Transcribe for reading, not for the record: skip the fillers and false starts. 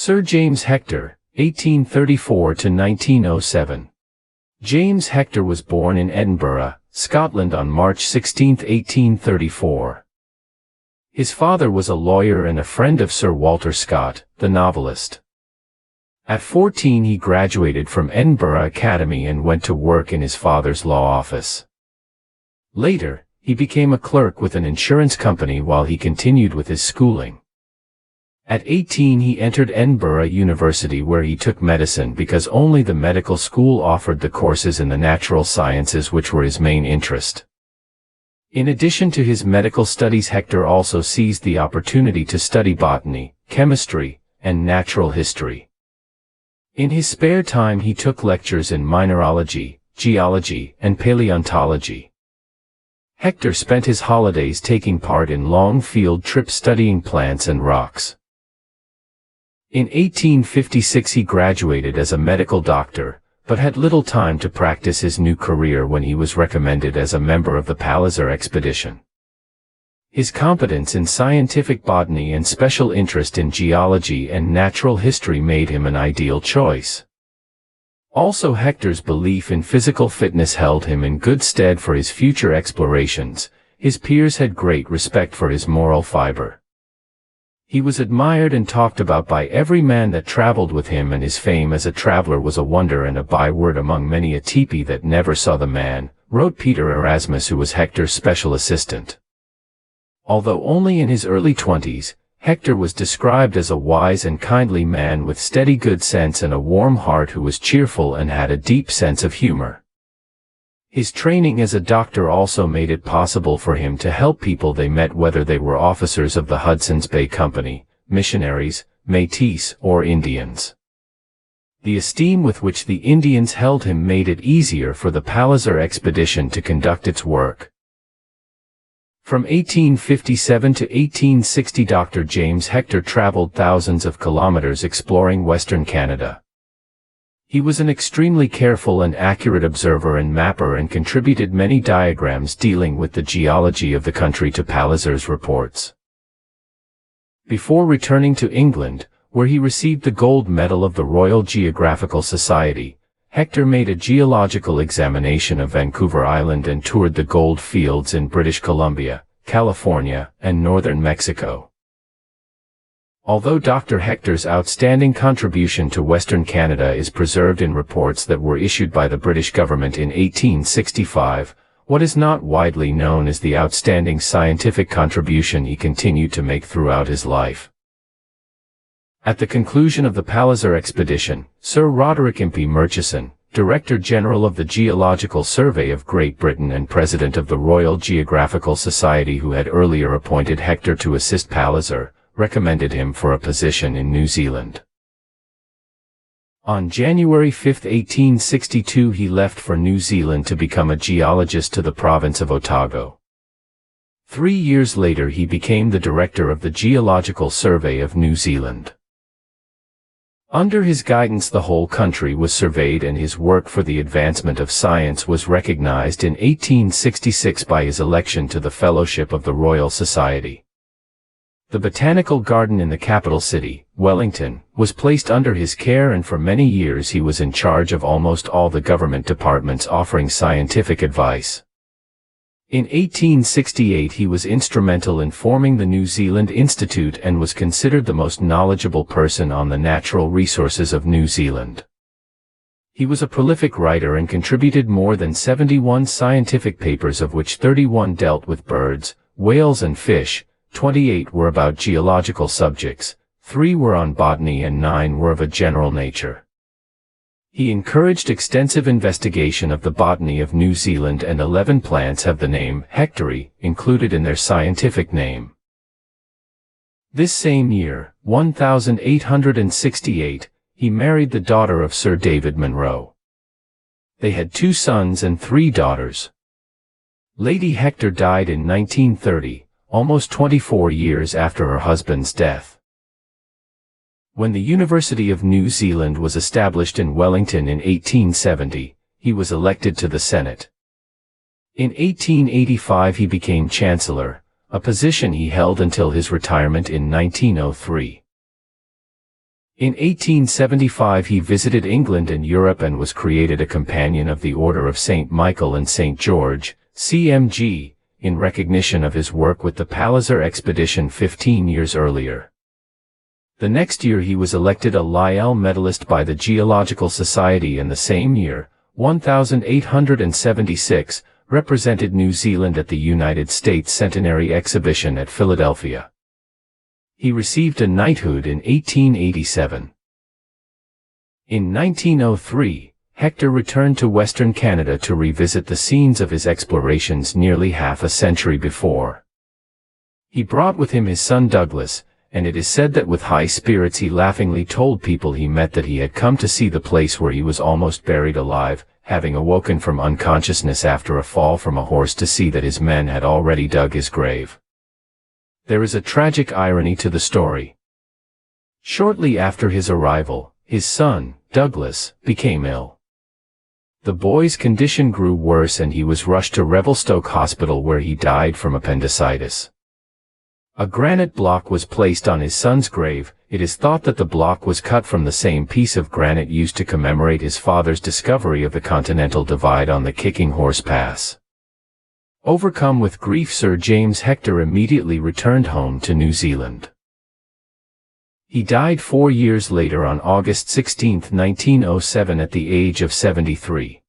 Sir James Hector, 1834 to 1907. James Hector was born in Edinburgh, Scotland on March 16, 1834. His father was a lawyer and a friend of Sir Walter Scott, the novelist. At 14 he graduated from Edinburgh Academy and went to work in his father's law office. Later, he became a clerk with an insurance company while he continued with his schooling. At 18 he entered Edinburgh University where he took medicine because only the medical school offered the courses in the natural sciences which were his main interest. In addition to his medical studies, Hector also seized the opportunity to study botany, chemistry, and natural history. In his spare time he took lectures in mineralogy, geology, and paleontology. Hector spent his holidays taking part in long field trips studying plants and rocks. In 1856 he graduated as a medical doctor, but had little time to practice his new career when he was recommended as a member of the Palliser Expedition. His competence in scientific botany and special interest in geology and natural history made him an ideal choice. Also, Hector's belief in physical fitness held him in good stead for his future explorations. His peers had great respect for his moral fiber. He was admired and talked about by every man that traveled with him, and his fame as a traveler was a wonder and a byword among many a teepee that never saw the man, wrote Peter Erasmus, who was Hector's special assistant. Although only in his early 20s, Hector was described as a wise and kindly man with steady good sense and a warm heart who was cheerful and had a deep sense of humor. His training as a doctor also made it possible for him to help people they met, whether they were officers of the Hudson's Bay Company, missionaries, Métis, or Indians. The esteem with which the Indians held him made it easier for the Palliser Expedition to conduct its work. From 1857 to 1860 Dr. James Hector traveled thousands of kilometers exploring Western Canada. He was an extremely careful and accurate observer and mapper and contributed many diagrams dealing with the geology of the country to Palliser's reports. Before returning to England, where he received the gold medal of the Royal Geographical Society, Hector made a geological examination of Vancouver Island and toured the gold fields in British Columbia, California, and northern Mexico. Although Dr. Hector's outstanding contribution to Western Canada is preserved in reports that were issued by the British government in 1865, what is not widely known is the outstanding scientific contribution he continued to make throughout his life. At the conclusion of the Palliser Expedition, Sir Roderick Impey Murchison, Director General of the Geological Survey of Great Britain and President of the Royal Geographical Society, who had earlier appointed Hector to assist Palliser, recommended him for a position in New Zealand. On January 5, 1862 he left for New Zealand to become a geologist to the province of Otago. 3 years later he became the director of the Geological Survey of New Zealand. Under his guidance the whole country was surveyed, and his work for the advancement of science was recognized in 1866 by his election to the Fellowship of the Royal Society. The botanical garden in the capital city, Wellington, was placed under his care, and for many years he was in charge of almost all the government departments offering scientific advice. In 1868 he was instrumental in forming the New Zealand Institute and was considered the most knowledgeable person on the natural resources of New Zealand. He was a prolific writer and contributed more than 71 scientific papers, of which 31 dealt with birds, whales and fish, 28 were about geological subjects, 3 were on botany and 9 were of a general nature. He encouraged extensive investigation of the botany of New Zealand, and 11 plants have the name Hectori included in their scientific name. This same year, 1868, he married the daughter of Sir David Munro. They had 2 sons and 3 daughters. Lady Hector died in 1930. Almost 24 years after her husband's death. When the University of New Zealand was established in Wellington in 1870, he was elected to the Senate. In 1885 he became Chancellor, a position he held until his retirement in 1903. In 1875 he visited England and Europe and was created a Companion of the Order of St. Michael and St. George, CMG, in recognition of his work with the Palliser Expedition 15 years earlier. The next year he was elected a Lyell Medalist by the Geological Society, and the same year, 1876, represented New Zealand at the United States Centenary Exhibition at Philadelphia. He received a knighthood in 1887. In 1903, Hector returned to Western Canada to revisit the scenes of his explorations nearly half a century before. He brought with him his son Douglas, and it is said that with high spirits he laughingly told people he met that he had come to see the place where he was almost buried alive, having awoken from unconsciousness after a fall from a horse to see that his men had already dug his grave. There is a tragic irony to the story. Shortly after his arrival, his son, Douglas, became ill. The boy's condition grew worse and he was rushed to Revelstoke Hospital, where he died from appendicitis. A granite block was placed on his son's grave. It is thought that the block was cut from the same piece of granite used to commemorate his father's discovery of the Continental Divide on the Kicking Horse Pass. Overcome with grief, Sir James Hector immediately returned home to New Zealand. He died 4 years later on August 16, 1907 at the age of 73.